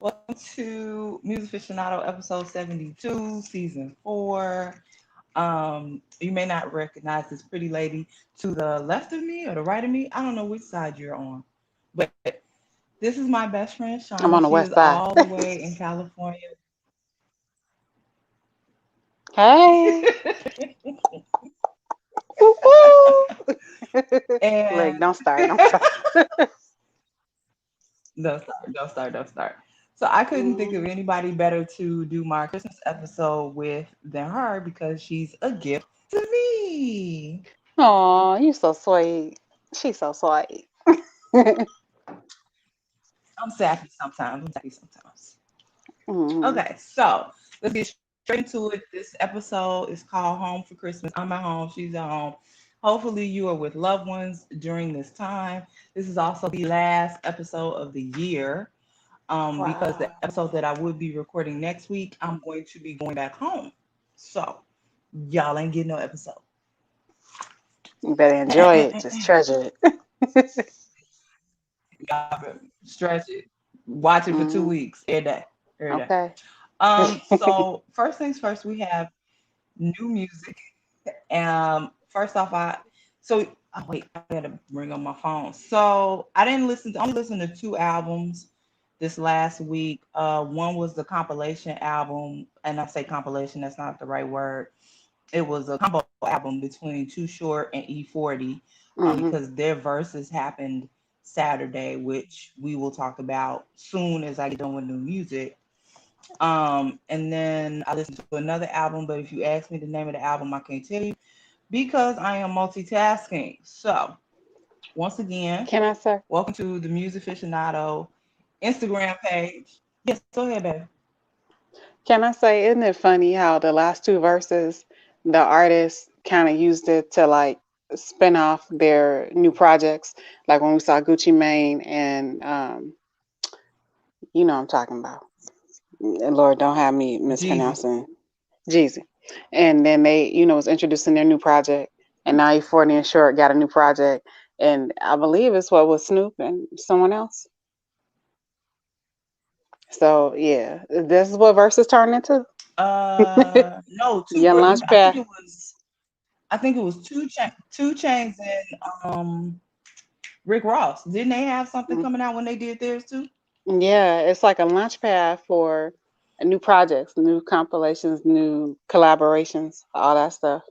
Welcome to Musaficionado episode 72, season 4. You may not recognize this pretty lady to the left of me or the right of me. I don't know which side you're on. But this is my best friend I'm Shawnee. on the She west is side. all the way in California. Hey. Woo-hoo. Look, And don't start. Don't start. don't start. So I couldn't think of anybody better to do my Christmas episode with than her because she's a gift to me. Oh, you so sweet. She's so sweet. I'm sappy sometimes. Mhm. Okay, so let's get straight into it. This episode is called Home for Christmas. I'm at home, she's at home. Hopefully, you are with loved ones during this time. This is also the last episode of the year because the Wow. episode that I would be recording next week, I'm going to be going back home. So, y'all ain't getting no episode. You better enjoy it. Just treasure it. Y'all better stretch it. Watch it for two Mhm. weeks every day. Every day. Okay. So first things first, we have new music. First off, wait, I gotta bring up my phone. So I didn't only listen to two albums this last week. One was the compilation album, and I say compilation, that's not the right word. It was a combo album between Too Short and E40, Mhm. because their verses happened Saturday, which we will talk about soon as I get done with new music. And then I listened to another album, but if you ask me the name of the album, I can't tell you because I am multitasking. So, once again, Can I say? welcome to the Music Aficionado Instagram page. Yes, go ahead, baby. Can I say? Isn't it funny how the last two verses, the artist kind of used it to like spin off their new projects, like when we saw Gucci Mane and you know what I'm talking about. Lord, don't have me Jeezy. mispronouncing Jeezy. And then they, was introducing their new project. And now E40 and Short got a new project. And I believe it's what was Snoop and someone else. So yeah, this is what verses turn into. No, two. Your launch pad. I think it was two chains and Rick Ross. Didn't they have something coming out when they did theirs too? Yeah, it's like a launch pad for new projects, new compilations, new collaborations, all that stuff.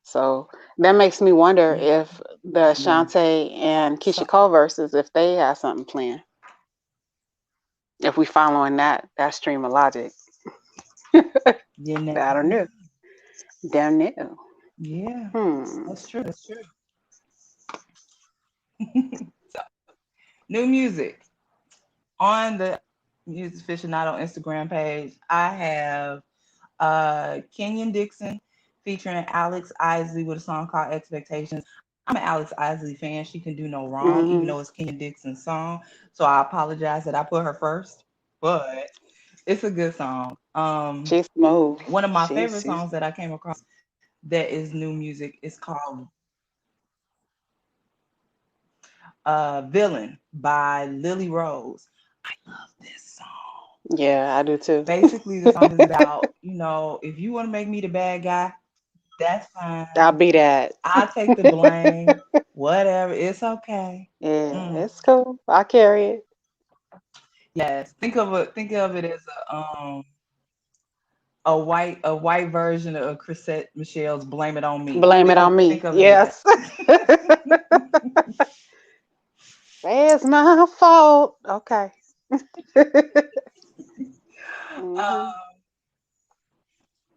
So that makes me wonder Yeah. if the Shantae and So Keisha Cole verses, if they have something planned. If we following that stream of logic. you never I don't know. know. Don't know. Yeah, Hmm. that's true. That's true. So new music on the Music Aficionado Instagram page. I have Kenyon Dixon featuring Alex Isley with a song called Expectations. I'm an Alex Isley fan. She can do no wrong, even Hmm. though it's Kenyon Dixon's song. So I apologize that I put her first, but it's a good song. She's smooth. One of my favorite She's songs that I came across that is new music is called Villain by Lily Rose. I love this song. yeah, I do too. Basically, the song is about, if you want to make me the bad guy, that's I'll fine. be that. I'll take the blame. Whatever. It's okay. Yeah, Mm, it's cool. I carry it. yes. Think of it as a white version of Chrisette Michelle's "Blame It on Me." Blame it Think on of me. think of it as Yes. It's my fault. Okay. that. Hmm.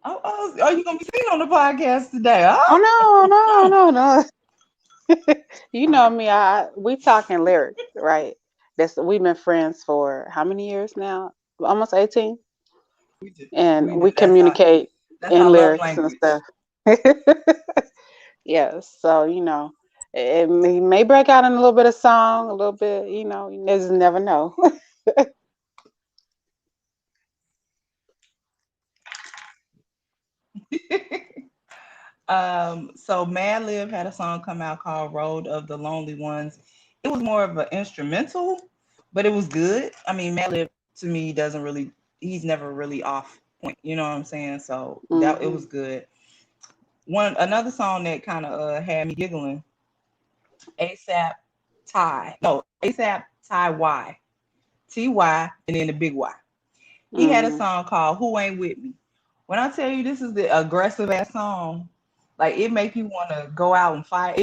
Are you gonna be seen on the podcast today? Oh no, Mm. no, no, no. You know me. We talking lyrics, right? We've been friends for how many years now? Almost 18. We do. And We do. we communicate That's our in love lyrics and language. stuff. Yes. So, he may break out in a little bit of song, a little bit, you just never know. So Madlib had a song come out called "Road of the Lonely Ones." It was more of an instrumental, but it was good. I mean, Madlib to me doesn't really, he's never really off point. You know what I'm saying? So that it Mm-hmm. was good. One another song that kind of had me giggling. ASAP ASAP TyY, TY, and then the big Y. He had a Mm-hmm. song called "Who Ain't With Me." When I tell you this is the aggressive ass song, like it make you want to go out and fight.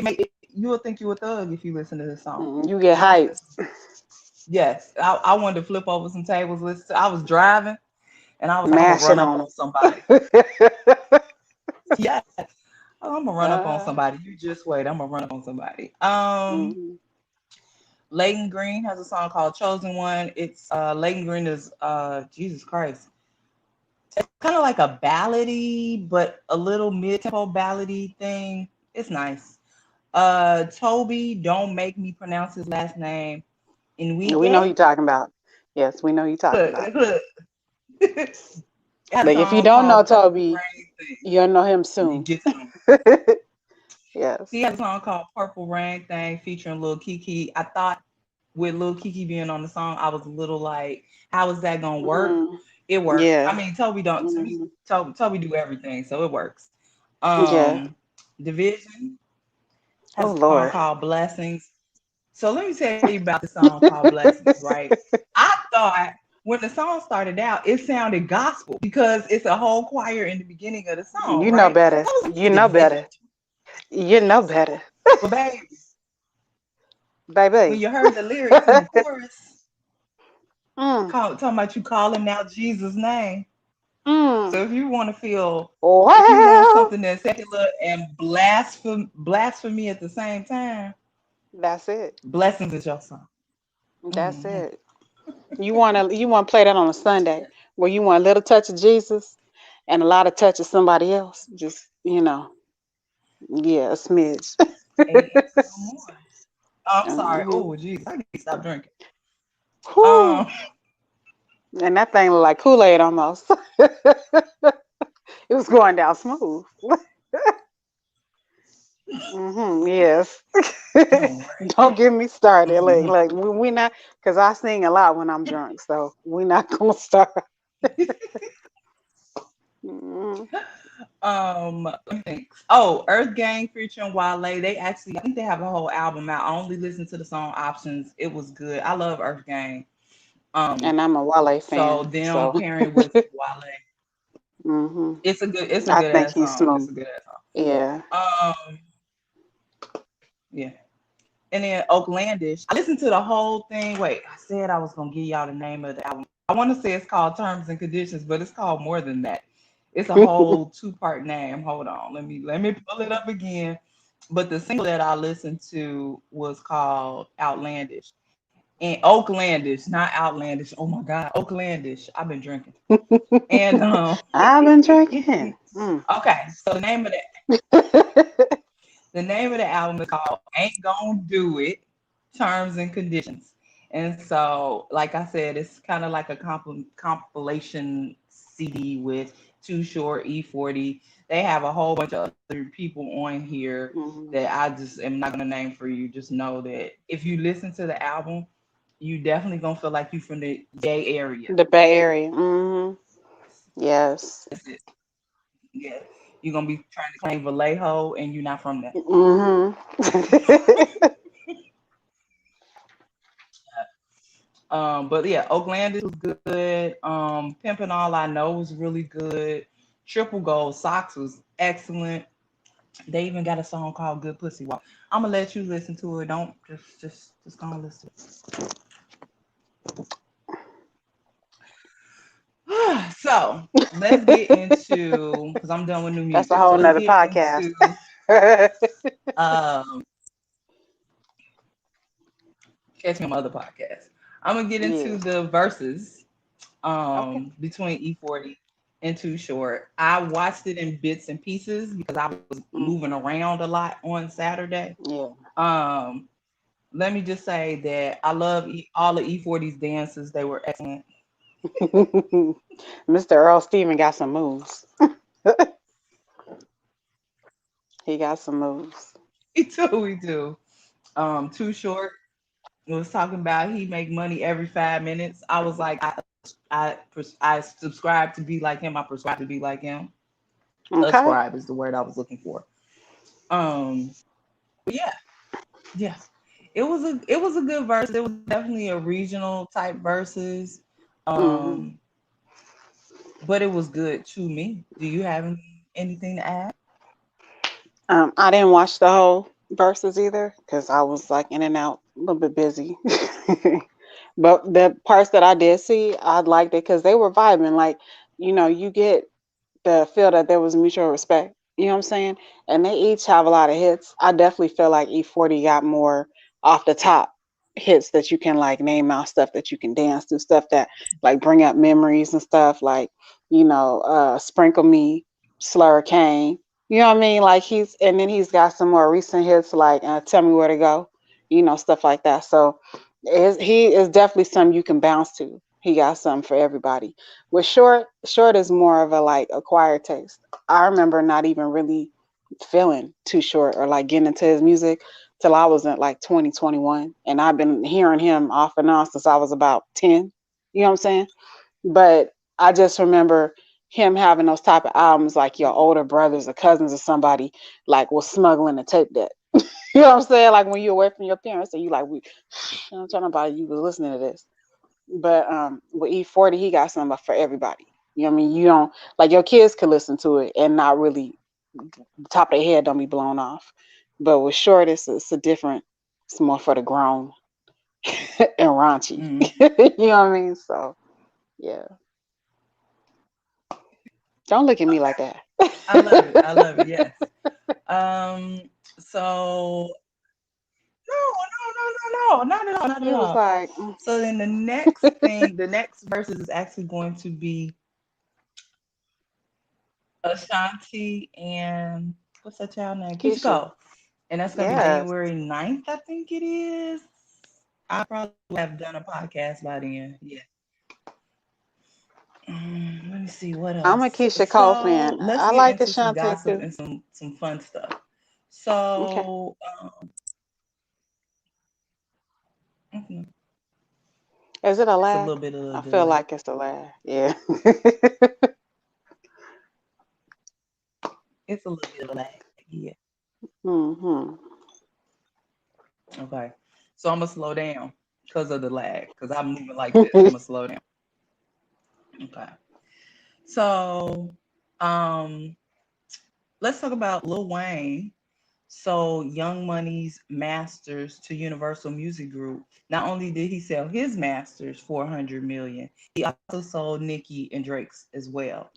You will think you a thug if you listen to this song. You get This, hyped. this yes, I wanted to flip over some tables. I was driving and I was like, I'm gonna Mashing run up on on somebody. them. Yes, I'm gonna run up on uh, somebody. You just wait. I'm gonna run up on somebody. mm-hmm. Layton Green has a song called "Chosen One." It's Layton Green is Jesus Christ. It's kind of like a ballady, but a little mid-tempo ballady thing. It's nice. Tobe, don't make me pronounce his last name. We know who Nwigwe. you talking about. Yes, we know who you talking Look, about. look. It had a Like if you song don't know called "Purple Toby, Rain Thing." you'll know him You soon. get some. Yes. He has a song called "Purple Rain Thing" featuring Lil Keke. I thought with Lil Keke being on the song, I was a little like, how is that gonna work? Mm, It worked. I yeah. mean, Toby don't to me. Hmm. Toby do everything, so it works. Yeah. Division Oh has a song Lord. called Blessings. So let me tell you about the song called Blessings, right? I thought when the song started out, it sounded gospel because it's a whole choir in the beginning of the song, You know right? better. I was You know like, better. You know better. but baby, when Baby. you heard the lyrics in the chorus, Mm, talking about you calling out Jesus' name. mm. So if you want Well, something that's secular and blasphemy at the same time, that's it. Blessings is your song. That's Hmm. it. You wanna play that on a Sunday where you want a little touch of Jesus and a lot of touch of somebody else. Just, yeah, a smidge. And no more. Oh, I'm sorry. Mhm. Oh, Jesus, I need to stop drinking. Whew. Um, And that thing looked like Kool-Aid almost. It was going down smooth. Yes. all Don't get me started. Like, right. like we not, because I sing a lot when I'm drunk, so we not gonna start. Mhm. Let me think. Oh, Earth Gang featuring Wale. They actually, I think they have a whole album out. I only listened to the song Options. It was good. I love Earth Gang. Um, And I'm a Wale so fan, them so pairing with Wale, hmm it's a I good think ass he's song. It's smooth. a good ass Yeah. song. Yeah. And then Oaklandish. I listened to the whole thing. Wait, I said I was gonna give y'all the name of the album. I want to say it's called Terms and Conditions, but it's called more than that. It's a whole two-part name. Hold on, let me pull it up again. But the single that I listened to was called Outlandish. And Oaklandish, not Outlandish. Oh my God, Oaklandish. I've been drinking. And I've been drinking. Mm. okay, so the name of the album is called Ain't Gonna Do It, Terms and Conditions. And so, like I said, it's kind of like a compilation CD with Too Short, E40. They have a whole bunch of other people on here Mhm. that I just am not gonna name for you. Just know that if you listen to the album, you definitely gonna feel like you from the Bay Area. The Bay Area. Yes. That's it. Yeah. You're gonna be trying to claim Vallejo and you're not from there. Hmm. But yeah, Oakland was good. Pimpin' All I Know was really good. Triple Gold Socks was excellent. They even got a song called Good Pussy Walk. I'm gonna let you listen to it. Don't just gonna listen. So let's get into because I'm done with new That's a music. So whole let's nother get podcast. into um catch me on my other podcast. I'm gonna get Yeah. into the verses Okay. between E40 and Too Short. I watched it in bits and pieces because I was moving Hmm. around a lot on Saturday. Yeah. Um, let me just say that I love all of E40's dances. They were excellent. Mr. Earl Steven got some moves. He got some moves. We do. Too Short. was talking about he make money every 5 minutes. I was like, I subscribe to be like him. I prescribe to be like him. Okay. Ascribe is the word I was looking for. Um, but yeah, yeah. It was a good verse. It was definitely a regional type verses. Hmm. Um, but it was good to me. Do you have anything to add? I didn't watch the whole verses either because I was like in and out, a little bit busy. But the parts that I did see, I liked it because they were vibing. Like, you get the feel that there was mutual respect. You know what I'm saying? And they each have a lot of hits. I definitely feel like E40 got more off the top hits that you can like name out, stuff that you can dance to, stuff that like bring up memories and stuff like, Sprinkle Me, Slur Cane. You know what I mean? Like and then he's got some more recent hits like Tell Me Where to Go, stuff like that. So he is definitely something you can bounce to. He got something for everybody. With short is more of a like acquired taste. I remember not even really feeling too short or like getting into his music till I was in like 2021. And I've been hearing him off and on since I was about 10. You know what I'm saying? But I just remember him having those type of albums like your older brothers or cousins or somebody like was smuggling a tape deck. You know what I'm saying? Like when you're away from your parents and you like I'm talking about you was listening to this. But with E40, he got something for everybody. You know what I mean? You don't like your kids could listen to it and not really the top of their head don't be blown off. But with short, it's a different. It's more for the grown and raunchy. Mm, You know what I mean? So yeah, don't look at me like that. I love it. I love it. Yes. Um. So no, no, no, no, no, not at all, not at He was all. like, So then the next verses is actually going to be Ashanti and what's that child name? Keisha Keisha. Cole. And that's gonna be Yes. January 9th, I think it is. I probably have done a podcast by then. Yeah. Let me see what I'm a else. Keisha Cole So fan. let's I get like into some Ashanti gossip too. and some fun stuff. Okay. So mhm, Is it a it's a lag? little bit of a I feel delay. like it's a lag. Yeah. It's a little bit of a lag. Yeah. Hmm. Okay. So I'm gonna slow down because of the lag, because I'm moving like this. I'm gonna slow down. Okay. So um let's talk about Lil Wayne. So Young Money's masters to Universal Music Group. Not only did he sell his masters for 100 million, he also sold Niki and Drake's as well.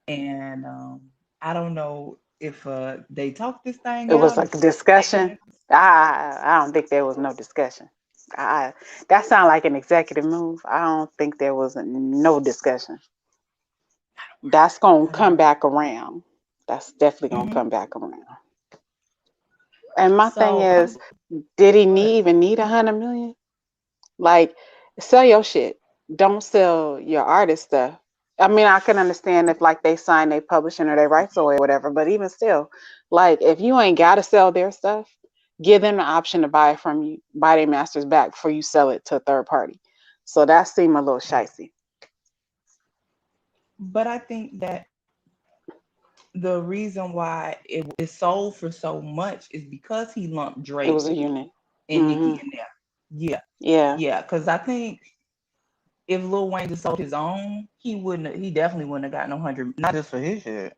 And I don't know if they talked this thing It was out or like a they discussion. couldn't. I don't think there was no discussion. I that sounded like an executive move. I don't think there was no discussion. That's gonna I don't come agree. back around. That's definitely gonna Hmm. come back around. And my thing So I is, was did he what? even need 100 million? Like, sell your shit. Don't sell your artist stuff. I mean, I can understand if like they sign their publishing or their rights away or whatever, but even still, like if you ain't gotta sell their stuff, give them the option to buy it from you, buy their masters back before you sell it to a third party. So that seemed a little shicey. But I think that the reason why it is sold for so much is because he lumped It was Drake a unit. and Nicki Hmm. in there. Yeah, Yeah. yeah. Because I think if Lil Wayne just sold his own, he wouldn't. He definitely wouldn't have got no 100. Not just for his shit.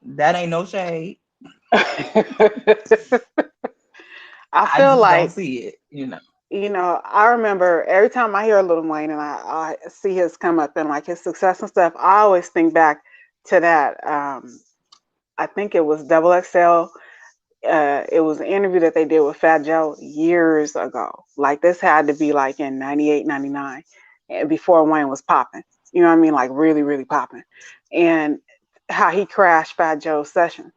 That ain't no shade. I I feel just don't like, see it. You know. I remember every time I hear Lil Wayne and I see his come up and like his success and stuff, I always think back to that. I think it was Double XL. It was an interview that they did with Fat Joe years ago. Like this had to be like in 98, 99, before Wayne was popping. You know what I mean? Like really, really popping. And how he crashed Fat Joe's session.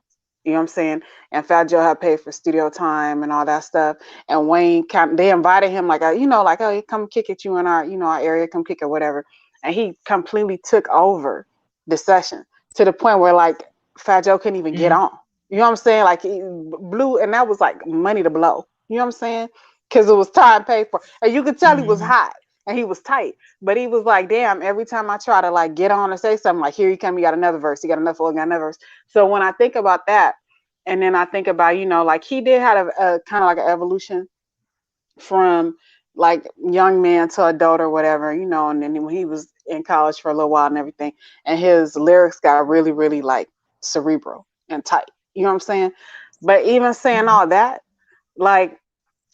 You know what I'm saying? And Fat Joe had paid for studio time and all that stuff. And Wayne they invited him like, like, oh, come kick it, you in our area, come kick it, whatever. And he completely took over the session to the point where like Fat Joe couldn't even get Mm, on. You know what I'm saying? Like he blew, and that was like money to blow. You know what I'm saying? because it was time paid for. And you could tell he was Mm-hmm. hot and he was tight. But he was like, damn, every time I try to like get on or say something, like, here you come, you got another verse, you got another flow, you got another verse. So when I think about that, and then I think about, like he did have a kind of like an evolution from like young man to adult or whatever, and then when he was in college for a little while and everything, and his lyrics got really, really like cerebral and tight. You know what I'm saying? But even saying all that, like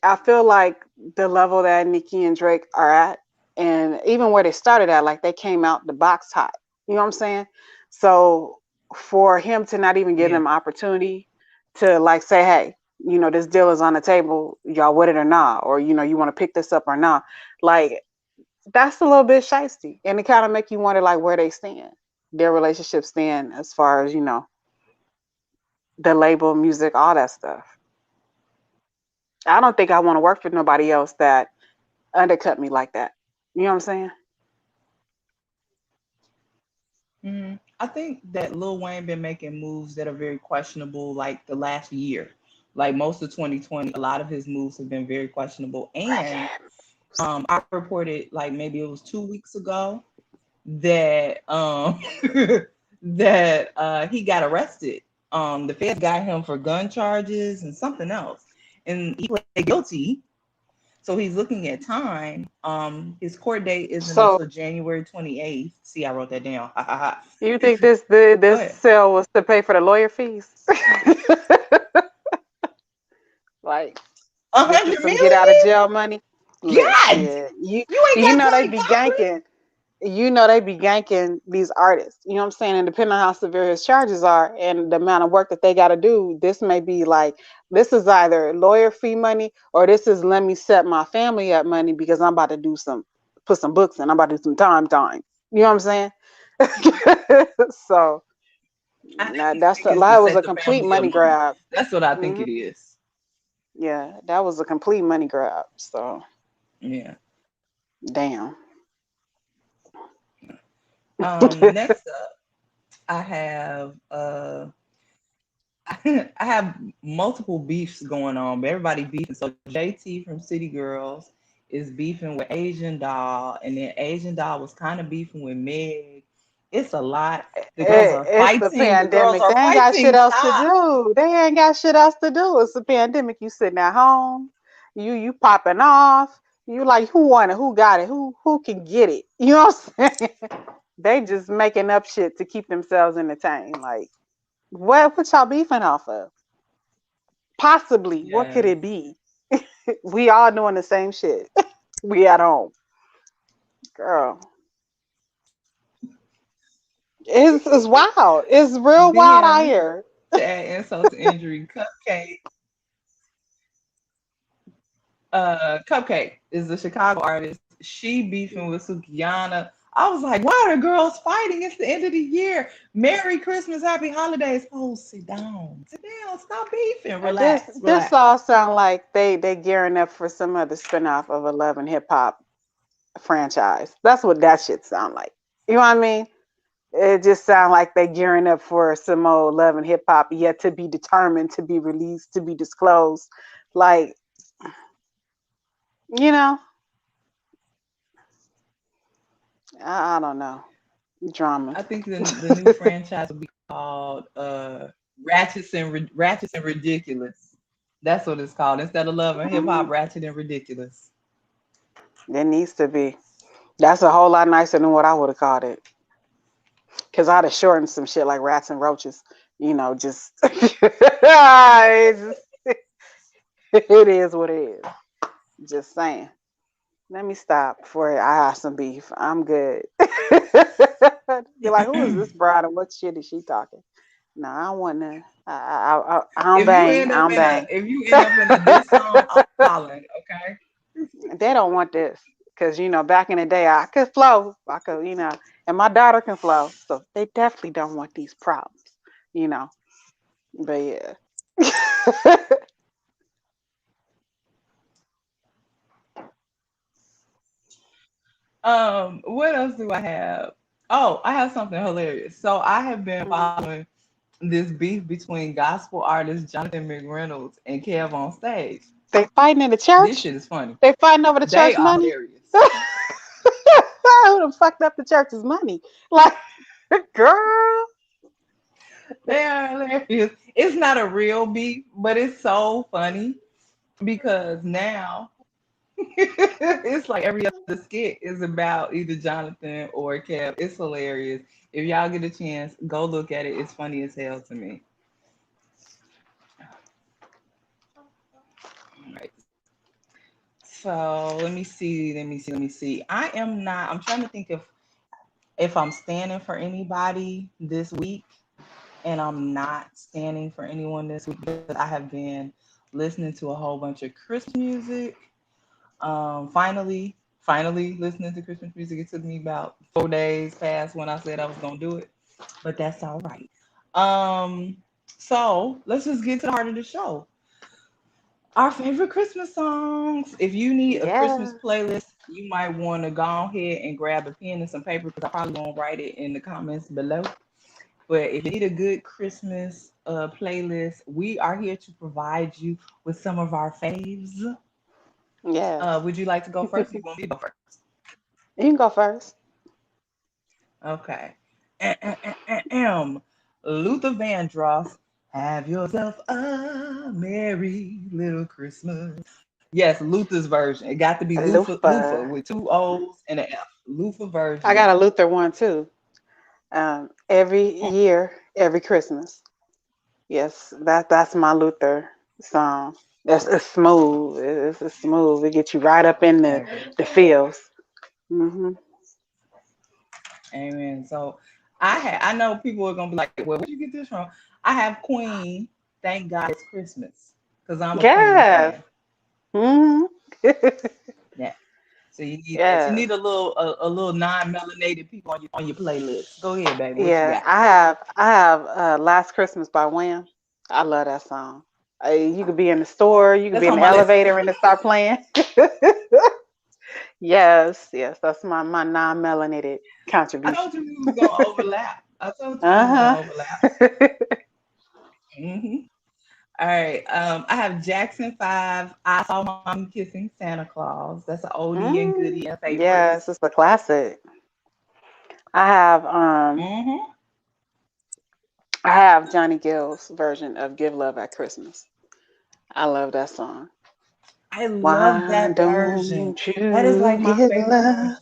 I feel like the level that Nicki and Drake are at, and even where they started at, like they came out the box hot. You know what I'm saying? So for him to not even give Yeah. them opportunity to like say, hey, this deal is on the table, y'all with it or not, or you want to pick this up or not, like that's a little bit shisty, and it kind of make you wonder like where they stand, their relationship stand as far as the label, music, all that stuff. I don't think I want to work for nobody else that undercut me like that. You know what I'm saying? I think that Lil Wayne been making moves that are very questionable, like the last year, like most of 2020. A lot of his moves have been very questionable, and I reported like maybe it was 2 weeks ago that that he got arrested. The feds got him for gun charges and something else, and he pled guilty. So he's looking at time. His court date isn't So until January 28th. See, I wrote that down. Ha ha ha. you think this But sale was to pay for the lawyer fees? Like a this is hundred some get out of million? jail money. Look, God, shit. You you ain't you got know they time, be Congress. ganking. They be ganking these artists. You know what I'm saying? And depending on how severe his charges are and the amount of work that they got to do, this may be like, this is either lawyer fee money or this is let me set my family up money because I'm about to put some books in. I'm about to do some time. You know what I'm saying? So I think nah, he's thinking to that was set a the complete family up money money. grab. That's what I think Hmm. it is. Yeah, that was a complete money grab. So Yeah. damn. Next up, I have I have multiple beefs going on, but everybody beefing. So JT from City Girls is beefing with Asian Doll, and then Asian Doll was kind of beefing with Meg. It's a lot. The girls are It's the fighting. The girls pandemic. They are ain't got shit fighting. else to Stop. do. They ain't got shit else to do. It's the pandemic. You sitting at home. You popping off. You like who won it? Who got it? Who can get it? You know what I'm saying? They just making up shit to keep themselves entertained. Like what y'all beefing off of? Possibly. What could Yes. it be? We all doing the same shit. We at home. Girl. It's wild. It's real wild out Then here. to add insult to injury, CupcaKke is a Chicago artist. She beefing with Sukihana. I was like, why are the girls fighting? It's the end of the year. Merry Christmas, happy holidays. Oh, sit down. Sit down. Stop beefing. This Relax. this Relax. all sound like they gearing up for some other spinoff of a Love and Hip Hop franchise. That's what that shit sound like. You know what I mean? It just sound like they gearing up for some old Love and Hip Hop yet to be determined, to be released, to be disclosed. Like, you know, I don't know. Drama. I think the new franchise will be called Ratchets and Ridiculous. That's what it's called. Instead of Love and Hip Hop, Mhm. Ratchet and Ridiculous. It needs to be. That's a whole lot nicer than what I would have called it. Cause I'd have shortened some shit like rats and roaches. Just it's just it is what it is. Just saying. Let me stop before I have some beef. I'm good. Be like, who is this bride and what shit is she talking? No, I don't want none. I don't bang. I don't bang. If you end up in a diss song, I'm hollering. Okay. They don't want this. Because, back in the day, I could flow. And my daughter can flow. So they definitely don't want these problems, you know. But yeah. What else do I have? Oh, I have something hilarious. So I have been following this beef between gospel artist Jonathan McReynolds and Kev on Stage. They fighting in the This church. shit is funny. They fighting over the They church are money. hilarious. Who done fucked up the church's money? Like, girl. They are hilarious. It's not a real beef, but it's so funny because now it's like every other skit is about either Jonathan or Kev. It's hilarious. If y'all get a chance, go look at it. It's funny as hell to me. All right. So let me see. I'm trying to think if I'm standing for anybody this week, and I'm not standing for anyone this week because I have been listening to a whole bunch of Christmas music. Finally listening to Christmas music. It took me about 4 days past when I said I was gonna do it, but that's all right. Um, so let's just get to the heart of the show. Our favorite Christmas songs. If you need a Christmas Yeah. playlist, you might want to go ahead and grab a pen and some paper because I probably won't write it in the comments below. But if you need a good Christmas playlist, we are here to provide you with some of our faves. Yes. Would you like to go first? Or you want me to go first? You can go first. Okay. Ahem. Luther Vandross, have yourself a merry little Christmas. Yes, Luther's version. It got to be Luther Lufa. with two O's and an F. Luther I version. got a Luther one too. Every year, every Christmas. Yes, that's my Luther song. It's smooth. It's smooth. It gets you right up in the feels. Hmm. Amen. So I know people are gonna be like, well, where'd you get this from? I have Queen. Thank God it's Christmas because I'm a Queen Yes. fan. Hmm. Yeah. So you need that. You Yes. need a little non-melanated people on your playlist. Go ahead, baby. What you Yeah. got? I have Last Christmas by Wham. I love that song. You could be in the store, you could That's be in on the my list. elevator and it start playing. Yes, yes, that's my non-melanated I contribution. told you we was gonna overlap. I told you we was Uh-huh. gonna overlap. Hmm. All right. I have Jackson 5. I saw mommy kissing Santa Claus. That's an oldie and Mm, goodie and yes, favorites. it's a classic. I have Hmm. I have Johnny Gill's version of Give Love at Christmas. I love that song. I love Why that version. don't That is you like my give favorite love?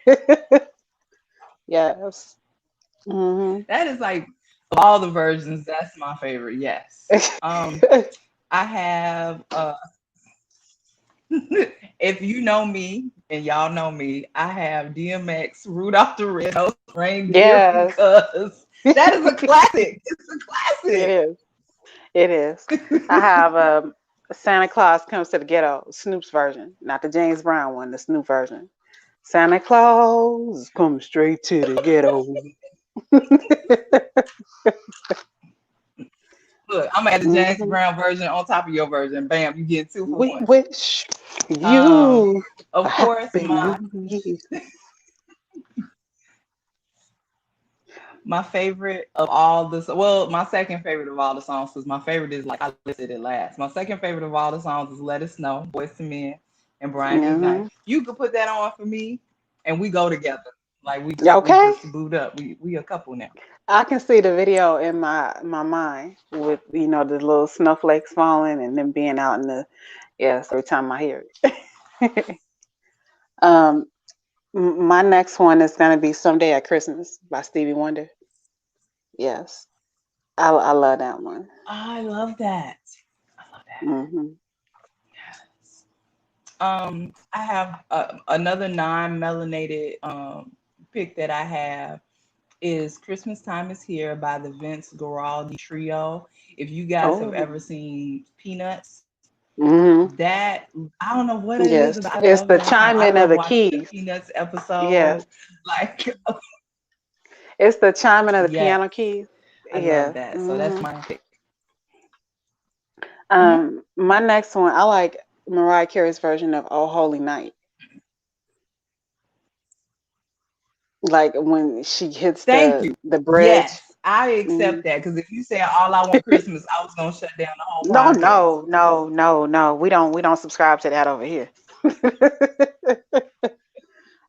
version. Yes. Hmm. That is like of all the versions, that's my favorite. Yes. I have if you know me and y'all know me, I have DMX Rudolph the Red-Nosed Reindeer Yes. because that is a classic. It's a It classic. is. It is. I have Santa Claus Comes to the Ghetto, Snoop's version, not the James Brown one, the Snoop version. Santa Claus come straight to the ghetto. Look, I'm gonna add the James Hmm. Brown version on top of your version. Bam, you get two for We one. wish Um, you a of course, happy my new year. my favorite of all the well, my second favorite of all the songs, because my favorite is like I listed it last. My second favorite of all the songs is Let It Snow, Boys to Men, and Brian McKnight. Hmm. You could put that on for me and we go together. Like we Okay. just boot up. We a couple now. I can see the video in my mind with the little snowflakes falling and them being out in the yes every time I hear it. um, my next one is gonna be Someday at Christmas by Stevie Wonder. Yes, I love that one. I love that. I love that. Hmm. Yes. I have another non-melanated pick that I have is Christmas Time is Here by the Vince Guaraldi Trio. If you guys have Oh. ever seen Peanuts, Hmm. that I don't know what it is Yes, about. I it's love the that song. I chiming of love the watching the keys. Peanuts Yes, episode. Like, it's the chiming of the yes, piano keys. I love Yes. that. So that's Hmm. my pick. Mhm. My next one, I like Mariah Carey's version of "Oh Holy Night." Like when she hits Thank you. the bridge. Yes, I Mm. accept that because if you say all I want Christmas, I was gonna shut down the whole No, podcast. no, no, no, no. We don't subscribe to that over here.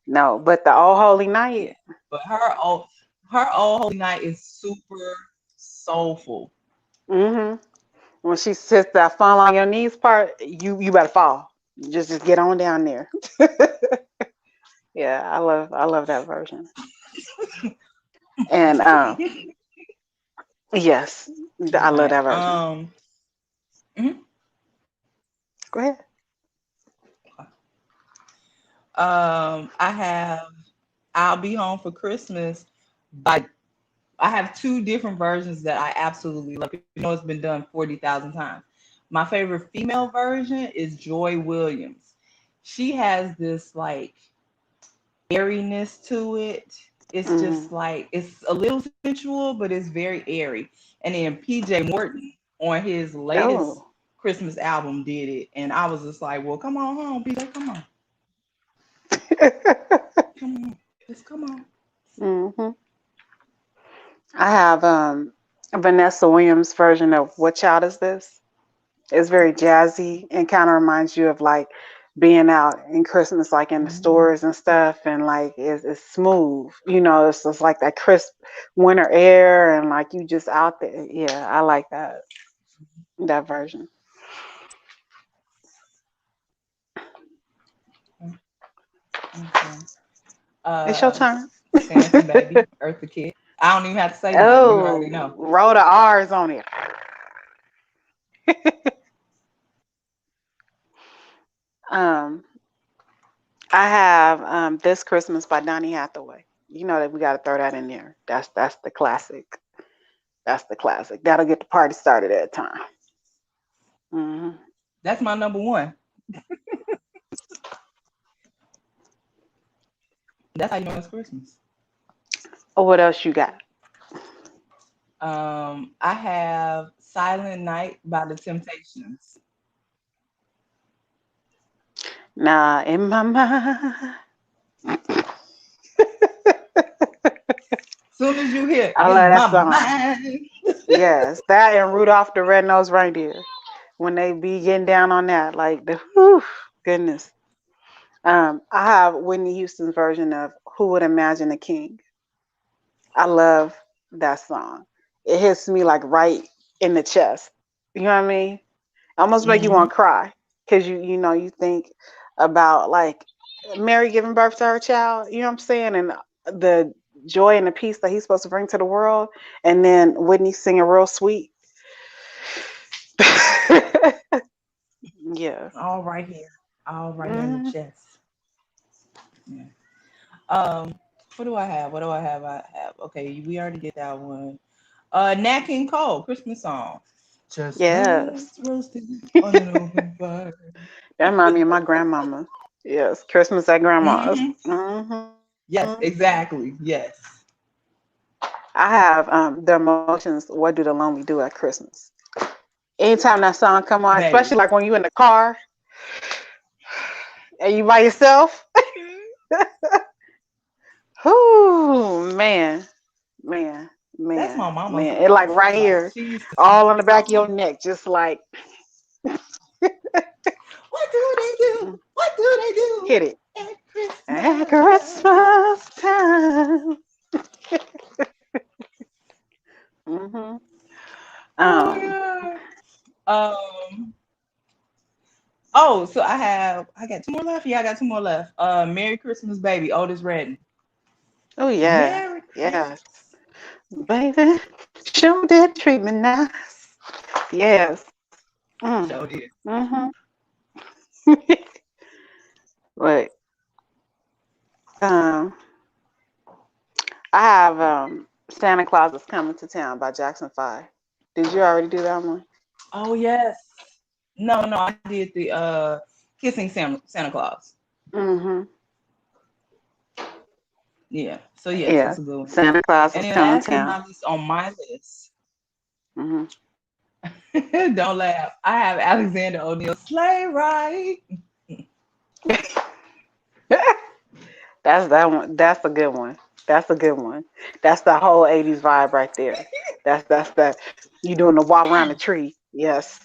No, but the Oh Holy Yeah, Night. but her old Holy Night is super soulful. Hmm. When she sits that fall on your knees part, you better fall. Just get on down there. Yeah, I love that version. And yes, I love Right. that version. Mhm. Go ahead. I have I'll Be Home for Christmas by I have two different versions that I absolutely love. You know, it's been done 40,000 times. My favorite female version is Joy Williams. She has this like airiness to it. It's Hmm. just like it's a little sensual, but it's very airy. And then PJ Morton on his latest Oh. Christmas album did it, and I was just like, "Well, come on home, PJ, come on, come on, just come on." Hmm. I have Vanessa Williams' version of What Child Is This? It's very jazzy and kind of reminds you of like being out in Christmas, like in the Mhm. stores and stuff, and like it's smooth. You know, it's just like that crisp winter air, and like you just out there. Yeah, I like that version. Okay. It's your Uh, turn. Santa Baby, Eartha Kitt. I don't even have to say nothing. You already Oh, know. roll the R's on it. Um, I have This Christmas by Donny Hathaway. You know that we got to throw that in there. That's the classic. That's the classic. That'll get the party started at a time. Hmm. That's my number one. That's how you know it's Christmas. What else you got? I have Silent Night by the Temptations. Nah, in my mind. Soon as you hear I in love that my song. mind. Yes, that and Rudolph the Red-Nosed Reindeer. When they be getting down on that, like the whew, goodness. I have Whitney Houston's version of Who Would Imagine a King. I love that song. It hits me like right in the chest. You know what I mean? Almost make you Hmm. want to cry because you know you think about like Mary giving birth to her child. You know what I'm saying? And the joy and the peace that he's supposed to bring to the world, and then Whitney singing real sweet. Yeah. All right here. All right here in the Hmm. chest. Yeah. Um, what do I have? What do I have? I have okay, we already did that one. Nat King Cole, Christmas song. Yes. Chestnuts roasted on an open fire. That remind me of my grandmama. Yes. Christmas at grandma's. Hmm. Hmm. Yes, exactly. Yes. I have The Emotions. What do the lonely do at Christmas? Anytime that song come on, Baby. especially like when you in the car and you by yourself. Whoo, man, That's man, my mama's man. It like song. right Like here, she used to sing all on the that back of your song. neck, just like What do they do? mm, What do they do hit it. at At Christmas? Christmas time. Hmm. Um, Oh my god. Oh, so I got two more left. Yeah, I got two more left. Merry Christmas, baby. Otis Redding. oh yeah, Merry yes, Christmas. baby. Sure did treat me nice. Yes. Mm. So did. Mm-hmm. Wait. Um, I have Santa Claus is Coming to Town by Jackson 5. Did you already do that one? Oh yes. No, no, I did the kissing Santa Claus. Mm-hmm. Yeah. So yes, Yeah. that's a good one. Santa Claus And is then Coming to last but Town. not least on my list, Mm-hmm. don't laugh. I have Alexander O'Neal Sleigh Ride. That's that one. That's a good one. That's a good one. That's the whole 80s vibe right there. That's the you doing the walk around the tree. Yes.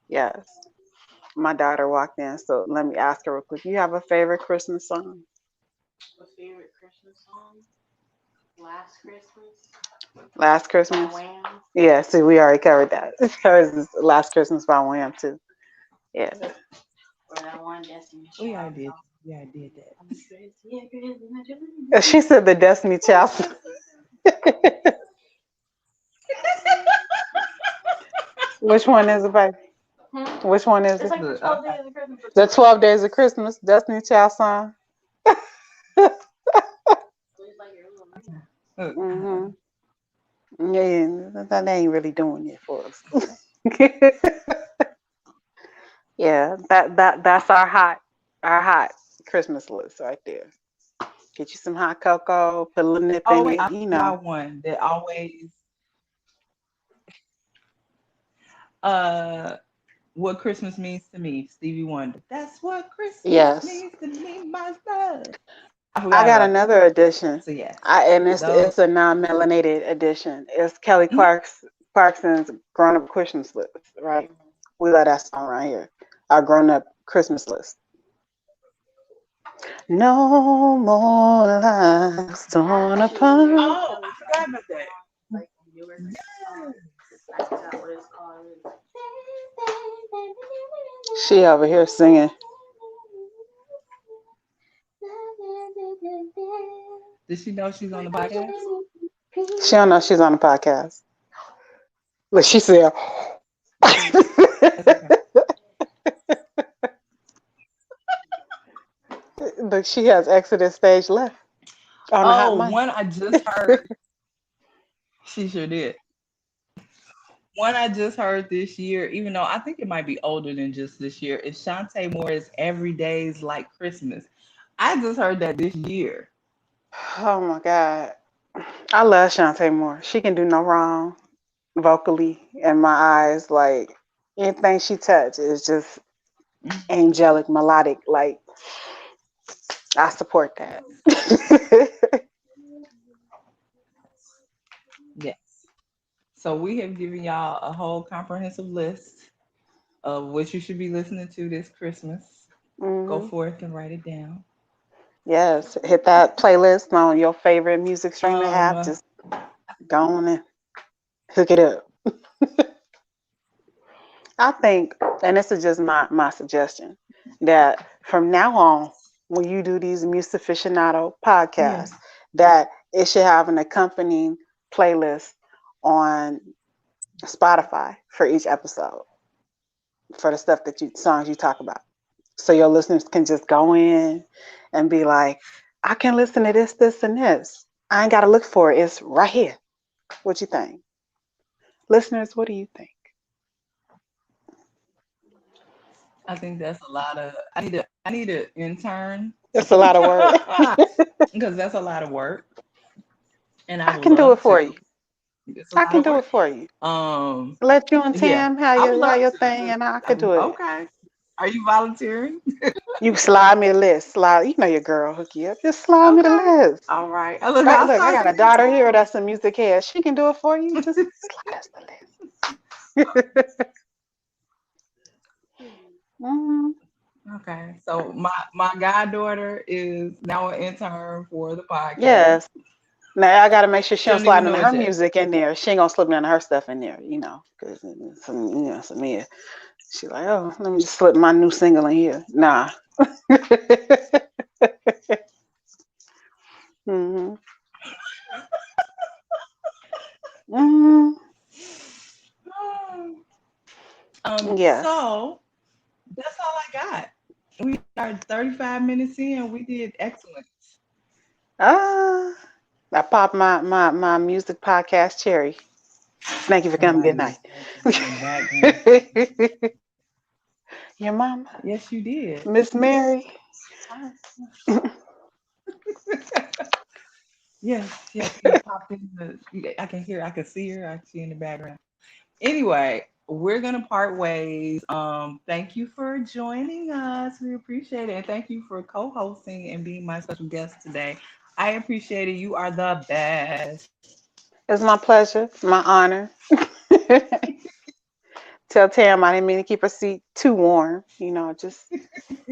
Yes. My daughter walked in, so let me ask her real quick. You have a favorite Christmas song? A favorite Christmas song? Last Christmas Last by Christmas? Wham. Yeah, see, we already covered that. Hers is Last Christmas by Wham too. Yeah. Or that one Destiny We Child already did. song. We already did that. She said the Destiny Child. Which one is it, baby? Which one is It's it? like the Look, 12 okay. days of Christmas. The 12 Days of Christmas, Destiny Child song. Look. Mm-hmm. Yeah, that ain't really doing it for us. Yeah, that's our hot Christmas list right there. Get you some hot cocoa, put a little nip Oh in wait, it, I you know. forgot one that always uh what Christmas means to me, Stevie Wonder. That's what Christmas Yes. means to me, my love. I I forgot got about that. another edition. So yes, And those. it's a non-melanated edition. It's Kelly Mhm. Clarkson's Grown Up Christmas List, right? We love that song right here. Our grown up Christmas list. No more lies torn apart. Oh, I forgot about that. Like newer song. Yes. I forgot what it's called. She over here singing. Did she know she's on the podcast? She don't know she's on the podcast. Look, she said, That's okay. look, she has exited stage left on the hot Oh, mic. one I just heard. She sure did. One I just heard this year, even though I think it might be older than just this year, is Shantae Moore's Every Day's Like Christmas. I just heard that this year. Oh my God. I love Shantae Moore. She can do no wrong vocally in my eyes. Like anything she touches is just Mhm. angelic, melodic. Like I support that. Yes. So we have given y'all a whole comprehensive list of what you should be listening to this Christmas. Go Hmm. forth and write it down. Yes, hit that playlist on your favorite music streaming app. Um, Just go on and hook it up. I think, and this is just my suggestion, that from now on, when you do these Musaficionado yeah. podcasts, that it should have an accompanying playlist on Spotify for each episode for the stuff that you songs you talk about. So your listeners can just go in and be like, I can listen to this, this, and this. I ain't gotta look for it. It's right here. What you think? Listeners, what do you think? I think that's a lot of. I need an intern It's a lot of work. because that's a lot of work, and I I would can do it love for you. to. It's a I lot can of do it work. for you. Um, Let you and yeah, Tim I would have love your to. thing, and I could do it. Okay. Are you volunteering? You slide me the list. Slide, you know your girl hook you up. Just slide me the Okay. list. All right. Look, I'll Look, I start got a sending daughter here songs. that's a music head. She can do it for you. Just slide us the list. Mhm. Okay. So my goddaughter is now an intern for the podcast. Yes. Now I gotta make sure she She don't don't even slide none know of it her yet. music in there. She ain't gonna slip none of her stuff in there, because some yeah. She like, oh, let me just slip my new single in here. Nah. Hmm. Hmm. Yes. So that's all I got. We are 35 minutes in. We did excellent. Ah, I popped my music podcast cherry. Thank you for coming. Good Somebody night. was talking in the background. Your mama, Yes, you did. Miss Mary. Yes, yes, you popped in I can hear, I can see her, I see in the background. Anyway, we're gonna part ways. Thank you for joining us. We appreciate it. And thank you for co-hosting and being my special guest today. I appreciate it. You are the best. It's my pleasure, my honor. Tell Tam I didn't mean to keep her seat too warm. Just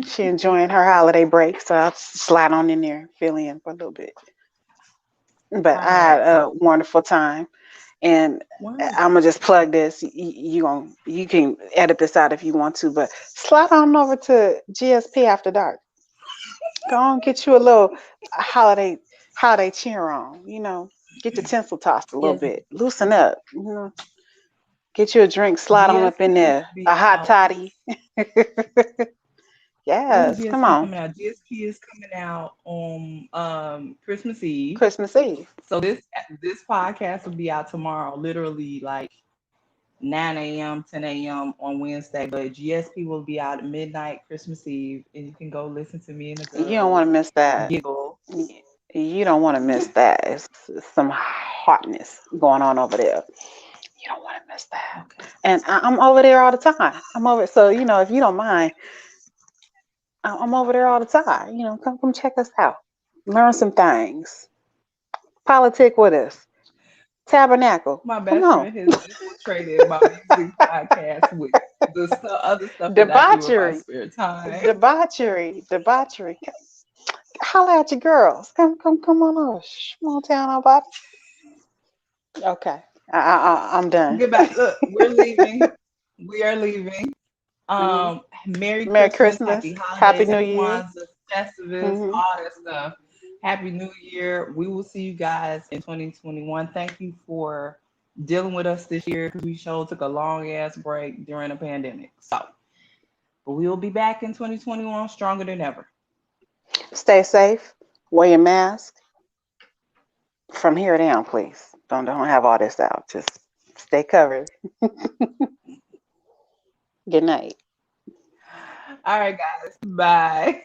she enjoying her holiday break, so I'll slide on in there, fill in for a little bit. But All I had right. a So wonderful time, and wonderful. I'm gonna just plug this. You can edit this out if you want to, but slide on over to GSP After Dark. Go on, get you a little holiday cheer on. Get your tinsel tossed a little Yes, bit, loosen up. Get you a drink, slide on up in GSP there, will be a hot out. toddy. When Yes, come GSP on, coming out? GSP is coming out on Christmas Eve. Christmas Eve. So this podcast will be out tomorrow, literally like 9 a.m., 10 a.m. on Wednesday. But GSP will be out at midnight Christmas Eve, and you can go listen to me and the You don't want girls to miss that. giggle. You don't want to miss that. It's some hotness going on over there. You don't want to miss that. Okay. And I'm over there all the time. I'm over. So if you don't mind, I'm over there all the time. Come check us out. Learn some things. Politic with us. Tabernacle. My Come best on. friend has infiltrated my music podcast with the other stuff that I do in my Debauchery. spare time. Debauchery. Holla at your girls. Come on over. Small town about. Okay. I'm done. Goodbye. Look, we're leaving. We are leaving. Hmm. Merry Merry Christmas, Christmas. Happy Happy Holidays, New Happy Year. Kwanzaa, Festivus, Hmm. all that stuff. Happy New Year. We will see you guys in 2021. Thank you for dealing with us this year because we sure took a long ass break during the pandemic. But we will be back in 2021 stronger than ever. Stay safe. Wear your mask. From here down, please. Don't have all this out. Just stay covered. Good night. All right, guys. Bye.